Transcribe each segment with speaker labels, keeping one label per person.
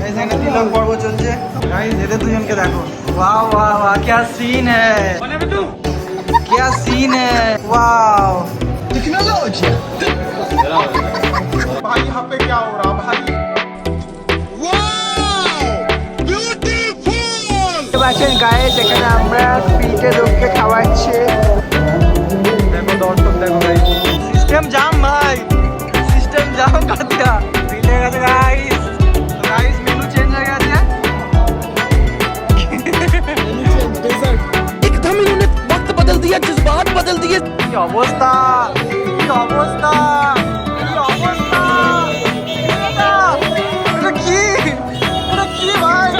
Speaker 1: এখানে তিলক পর্ব চলছে। গাইস এদের দুজনকে দেখো, वाह वाह वाह क्या सीन है, क्या सीन है, वाह टेक्नोलॉजी।
Speaker 2: भाई यहाँ पे क्या हो रहा भाई?
Speaker 1: বাচ্চান গাইস এখানে আমরা ফ্রিতে লোককে খাওয়াচ্ছি। দেখো দর্শক দেখো গাইস, সিস্টেম জাম ভাই, সিস্টেম জাম कर दिया। ফ্রিতে গেছে গাইস, তো গাইস মেনু চেঞ্জ হয়ে গেছে।
Speaker 3: एकदम इन्होंने वक्त बदल दिया, जज्बात बदल दिए।
Speaker 1: কি অবস্থা, কি অবস্থা, কি অবস্থা, এটা কি, এটা কি ভাই,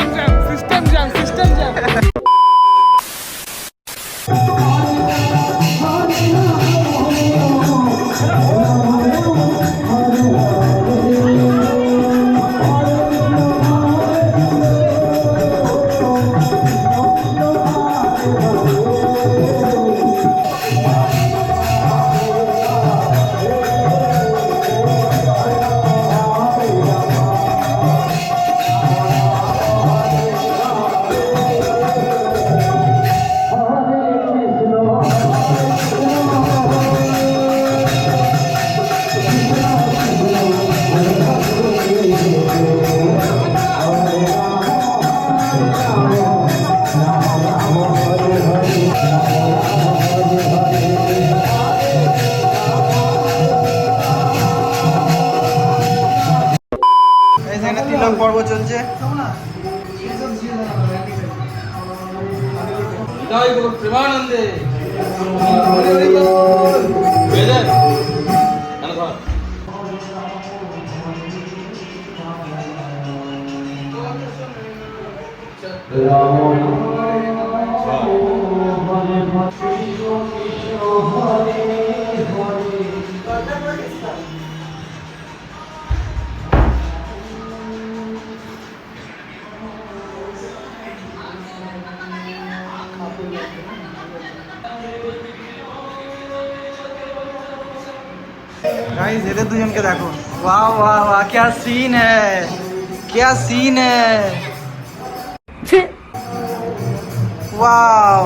Speaker 2: सिस्टम जैम सिस्टम जैम।
Speaker 1: এখানে তিলক পর্ব চলছে।
Speaker 4: প্রেমানন্দে
Speaker 1: गाइस এদের দুজনকে দেখো, वाह वाह वाह क्या सीन है, क्या सीन है, वाह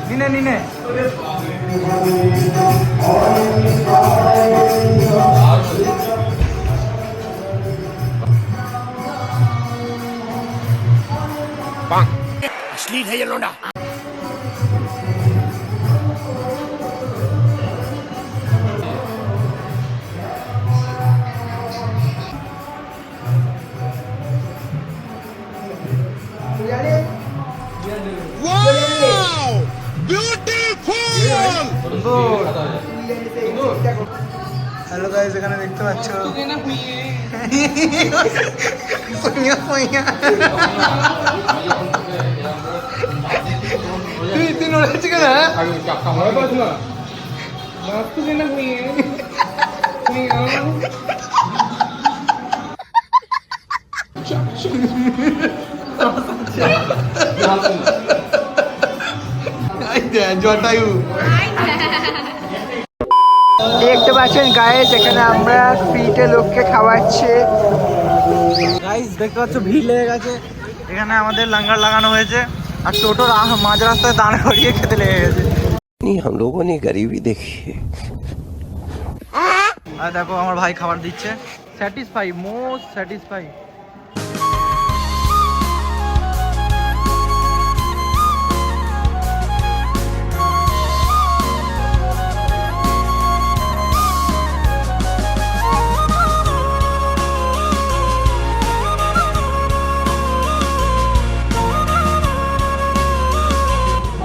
Speaker 1: নিনে নিনে
Speaker 3: अश्लील है ये लोंडा।
Speaker 1: হ্যালো গাইস এখানে দেখতে পাচ্ছ সইয়া সইয়া তুই নড়েছিস কেন?
Speaker 2: वास्तु के ना हुई है नहीं
Speaker 1: জটায়ু দেখতে পাচ্ছেন গাইস এখানে আমরা ফ্রিতে লোককে খাওয়াচ্ছি। গাইস দেখতে পাচ্ছ ভিড় লেগে গেছে, এখানে আমাদের লাঙ্গার লাগানো হয়েছে আর টোটোর মাঝ রাস্তায় দাঁড় করিয়ে খেতে লেগে গেছে।
Speaker 3: हम लोगों ने गरीबी देखी है।
Speaker 1: আর দেখো আমার ভাই খাবার দিচ্ছে, স্যাটিসফাই, মোস্ট স্যাটিসফাই।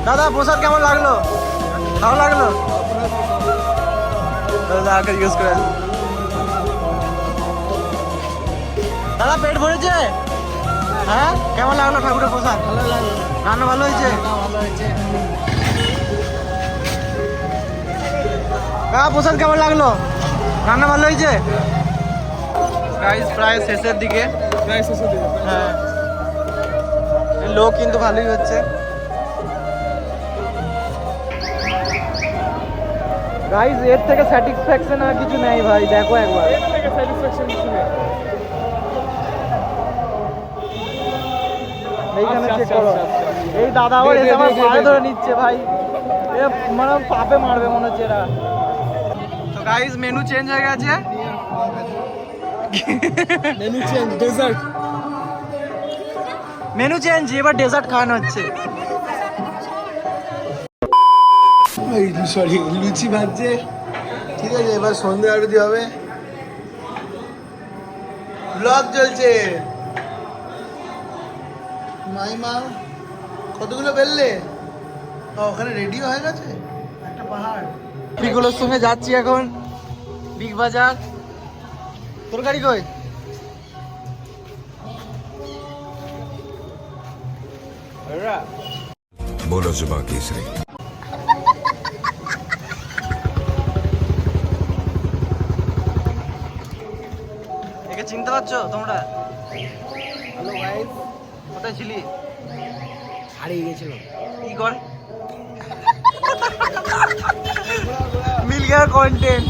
Speaker 1: দাদা প্রসাদ কেমন লাগলো, ভালো লাগলো? দাদা আগে জিজ্ঞেস করে দাদা পেট ভরেছে? হ্যাঁ কেমন লাগলো ঠাকুরের প্রসাদ? ভালো লাগলো। রান্না ভালো হয়েছে? ভালো হয়েছে। কাকা প্রসাদ কেমন লাগলো? রান্না ভালো হয়েছে? গাইস প্রায় শেষের দিকে,
Speaker 2: প্রায় শেষ হতে যায়।
Speaker 1: হ্যাঁ লোক কিন্তু ভালোই হচ্ছে। গাইস এর থেকে স্যাটিসফ্যাকশন আর কিছু নেই ভাই, দেখো একবার।
Speaker 2: এর থেকে স্যাটিসফ্যাকশন কিছু নেই।
Speaker 1: এইখানে
Speaker 2: আচ্ছা,
Speaker 1: চেক
Speaker 2: আচ্ছা,
Speaker 1: করো,
Speaker 2: আচ্ছা, আচ্ছা।
Speaker 1: এই দাদা আবার
Speaker 2: দে,
Speaker 1: এসে
Speaker 2: দে,
Speaker 1: আমার
Speaker 2: দে,
Speaker 1: পায়ে
Speaker 2: দে,
Speaker 1: ধরে
Speaker 2: দে।
Speaker 1: নিচ্ছে ভাই, এ মানে পাপে মারবে মনে হচ্ছে এরা। তো গাইস মেনু চেঞ্জ হয়ে গেছে,
Speaker 2: menu change, dessert.
Speaker 1: Menu change, এবার ডেজার্ট খাওয়ানো হচ্ছে।
Speaker 5: সরি লুচি ভাজছে, ঠিক আছে। এবার সন্ধ্যে আরতি হবে, ব্লগ চলছে। মাইমা কতগুলো বেললে? ওখানে রেডি হয়ে গেছে একটা পাহাড়।
Speaker 1: পিগুলোর সঙ্গে যাচ্ছি এখন বিগ বাজার। তোর গাড়ি কই?
Speaker 6: बोलो जुबा केसरी।
Speaker 1: একে চিনতে পারছো তোমরা? হ্যালো গাইস, কোথায় ছিলি?
Speaker 5: হারিয়ে গেছিল।
Speaker 1: কি কর? মিল গয়া কন্টেন্ট।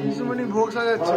Speaker 5: কিছুমনি ভোগ সাজাচ্ছে।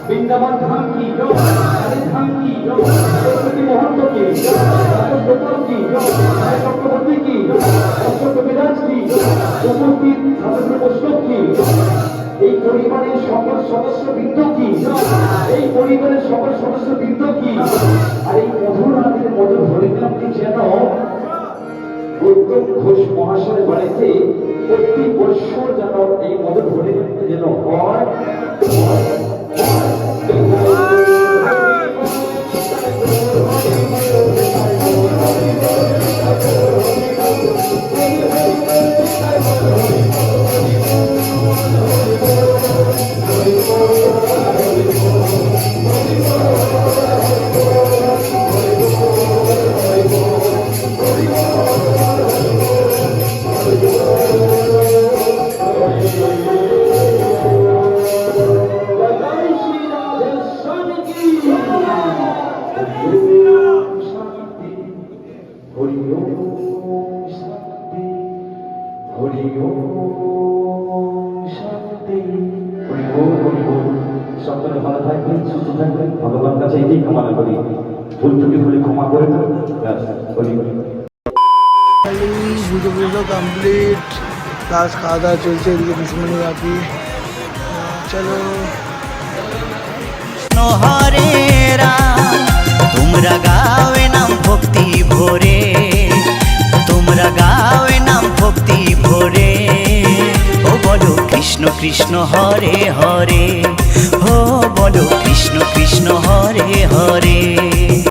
Speaker 7: বৃন্দাবন ধাম কি ধাম কি মহন্ত কি কি চক্রবর্তী কি অশোক বিরাজ কি চতুর্থী সাধু বৈষ্ণব কি এই পরিবারের সকল সদস্য বৃন্দ কি এই পরিবারের সকল সদস্য বৃন্দ কি আর এই মধুর রাতের মধুর হরিনামটি যেন গৌতম ঘোষ মহাশয়ের বাড়িতে প্রতি বৎসর যেন এই মধুর হরিনামটি যেন হয়। সকলে ভালো থাকবেন, সুস্থ থাকবেন, ভগবান কাছে এটাই কামনা করি। ভুল ত্রুটি হলে ক্ষমা করে দেন।
Speaker 5: পুজো পুজো কমপ্লিট, প্লাস খাওয়া দাওয়া চলছে এদিকে পিসমণি বাকি। চলো
Speaker 8: হরে রাম, তোমরা গাওয়ে নাম ভক্তি ভরে, তোমরা গাওয়ে নাম ভক্তি ভরে। ও বলো কৃষ্ণ কৃষ্ণ হরে হরে, ও বলো কৃষ্ণ কৃষ্ণ হরে হরে।